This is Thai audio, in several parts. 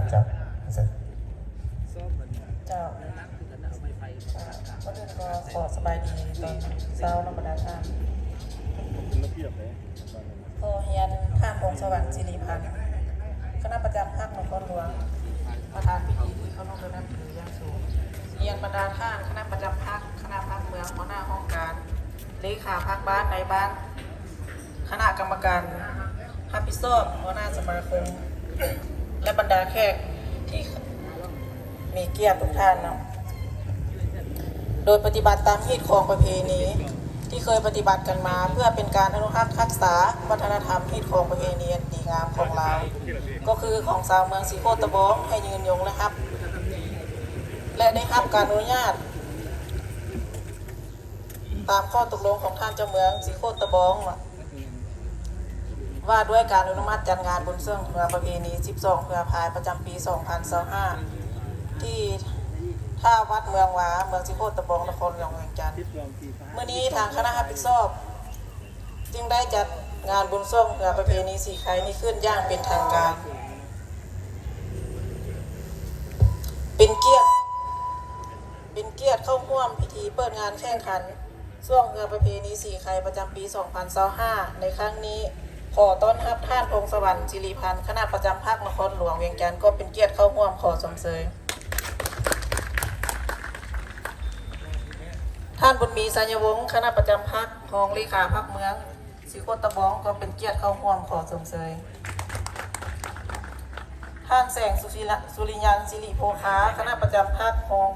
เจ้าเจ้าก็เดินก็ขอสบายดีตอนเช้าธรรมดาท่านพอเฮียนท่านองค์สวรรค์สิริพันธ์คณะประจำภาคนครหลวงประธานพิธีที่เขาลงโดยนับถืออย่างสูงเฮียนบรรดาท่านคณะประจำภาคคณะภาคเมืองหัวหน้าห้องการเลขาภาคบ้านในบ้านคณะกรรมการรับผิดชอบหัวหน้าสมาคมและบรรดาแขกที่มีเกียรติทุกท่านเนาะโดยปฏิบัติตามฮีตของประเพณีที่เคยปฏิบัติกันมาเพื่อเป็นการอนุรักษาวัฒนธรรมฮีตของประเพณีอันดีงามของเราก็คือของชาวเมืองสีโคตะบองให้ยืนยงนะครับและได้รับการอนุญาตตามข้อตกลงของท่านเจ้าเมืองสีโคตะบองว่าด้วยการอนุมัติจัดงานบุญเสื่องเมืองประเพณี12พฤษภาคมประจำปี2025ที่ท่าวัดเมืองหวาเมืองสิโคตะบองนครหลวงเวียงจันทร์เมื่อนี้ทางคณะรับผิดชอบจึงได้จัดงานบุญส่งเมืองประเพณีสีไข่นี้ขึ้นอย่างเป็นทางการเป็นเกียรติเข้าร่วมพิธีเปิดงานแข่งขันส่วงเมืองประเพณีสีไข่ประจำปี2025ในครั้งนี้ขอต้อนรับท่านองค์สวรรค์สิริพันธ์คณะประจำภาคนครหลวงเวียงจันทร์ก็เป็นเกียรติเข้าร่วมขอสมเสยท่านบุญมีสัญญวงศ์คณะประจำภาครองเลขาภาคเมืองสีโคตะบองก็เป็นเกียรติเข้าร่วมขอสมเสยท่านแสงสุริยันสิริโภคาคณะประจำภาครอง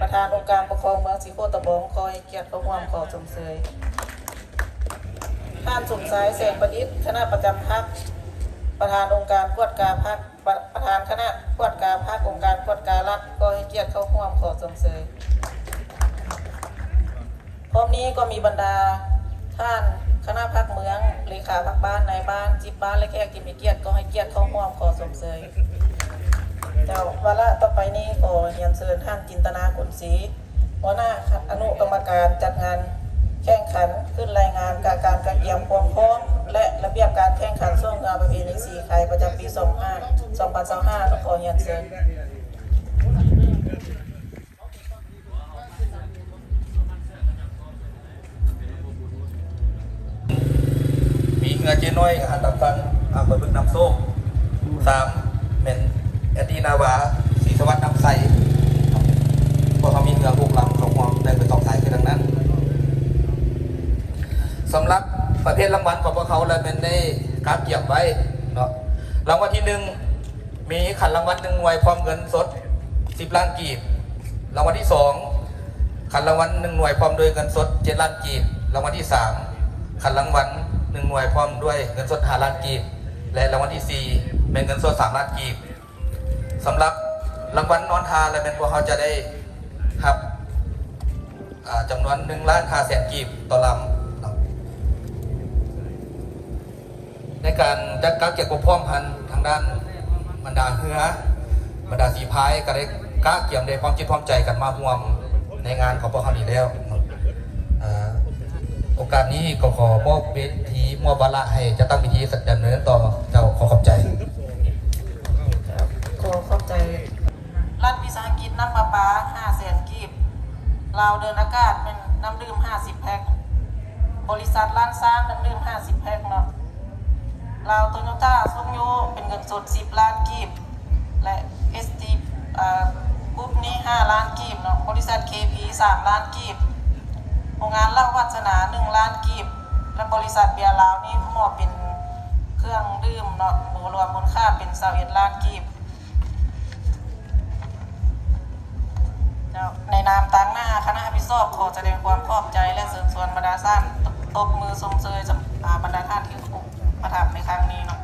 ประธานองค์การปกครองเมืองสีโคตะบองขอให้เกียรติเข้าร่วมขอสมเสยท่านสมชายแสงประดิษฐ์คณะประจำภาคประธานองค์การกวดกาภาคประธานคณะกวดกาภาคองค์การกวดการัฐก็ให้เกียรติเข้าร่วมขอสมเสยพร้อมนี้ก็มีบรรดาท่านคณะภาคเมืองเลขาภาคบ้านนายบ้านจิบบ้านและแขกที่มีเกียรติก็ให้เกียรติเข้าร่วมขอสมเสยเจ้าวาระต่อไปนี้ขอเรียนเชิญท่านจินตนาขุนศรีหัวหน้าอนุกรรมการจัดงานแข่งขันขึ้นรายงานการเตรียมความพร้อมและระเบียบการแข่งขันส่งงานประเพณีสีไข่ประจำปี2025ขอเรียนเชิญมีเงือเจน้อยอาหารตำฟังอาบะบึกน้ำส้ม3เป็นแอดดีนาวาสีสวัสดิ์น้ำใสเพราะเขามีเงือพวกลำเขามองได้ไป2 สายคือดังนั้นสำหรับประเภทรางวัลของพวกเขาเลยเป็นได้การเก็บไว้เนาะรางวัลที่1มีขันรางวัล1 หน่วยพร้อมเงินสด10 ล้านกีบรางวัลที่2ขันรางวัล1 หน่วยพร้อมด้วยเงินสด7 ล้านกีบรางวัลที่3ขันรางวัล1 หน่วยพร้อมด้วยเงินสด5 ล้านกีบและรางวัลที่4เป็นเงินสด3 ล้านกีบสำหรับรางวัลนอนทาและเป็นพวกเขาจะได้ครับจำนวน1,500,000 กีบต่อลำในการจัดการเก็บความพร้อมพันทางด้านบรรดาเรือบรรดาสีพายก็ได้กล้าเกี่ยมได้ความจิตความใจกันมาร่วมในงานของพวกเขานี้แล้วโอกาสนี้ก็ขอมอบเวทีมอบวาระให้จะตั้งพิธีดำเนินต่อเจ้าขอบใจขอบใจรัฐวิสาหกิจน้ำประปา500,000 กีบลาวเดินอากาศเป็นน้ำดื่ม50 แพ็คบริษัทล้านสร้างน้ำดื่ม50 แพ็คเนาะลาวโตโยต้าส้มโยเป็นเงินสด10 ล้านกีบและ ST กรุ๊ปนี้5 ล้านกีบเนาะบริษัท KP 3 ล้านกีบโรงงานเล่าวัฒนา1 ล้านกีบและบริษัทเบียร์ลาวนี่มอบเป็นเครื่องดื่มเนาะรวมมูลค่าเป็น21 ล้านกีบในนามตั้งหน้าคณะรับผิดชอบขอแสดงความขอบใจและเสริมสวนบรรดาท่านตบมือทรงเชยบรรดาท่านที่มาทำในครั้งนี้เนาะ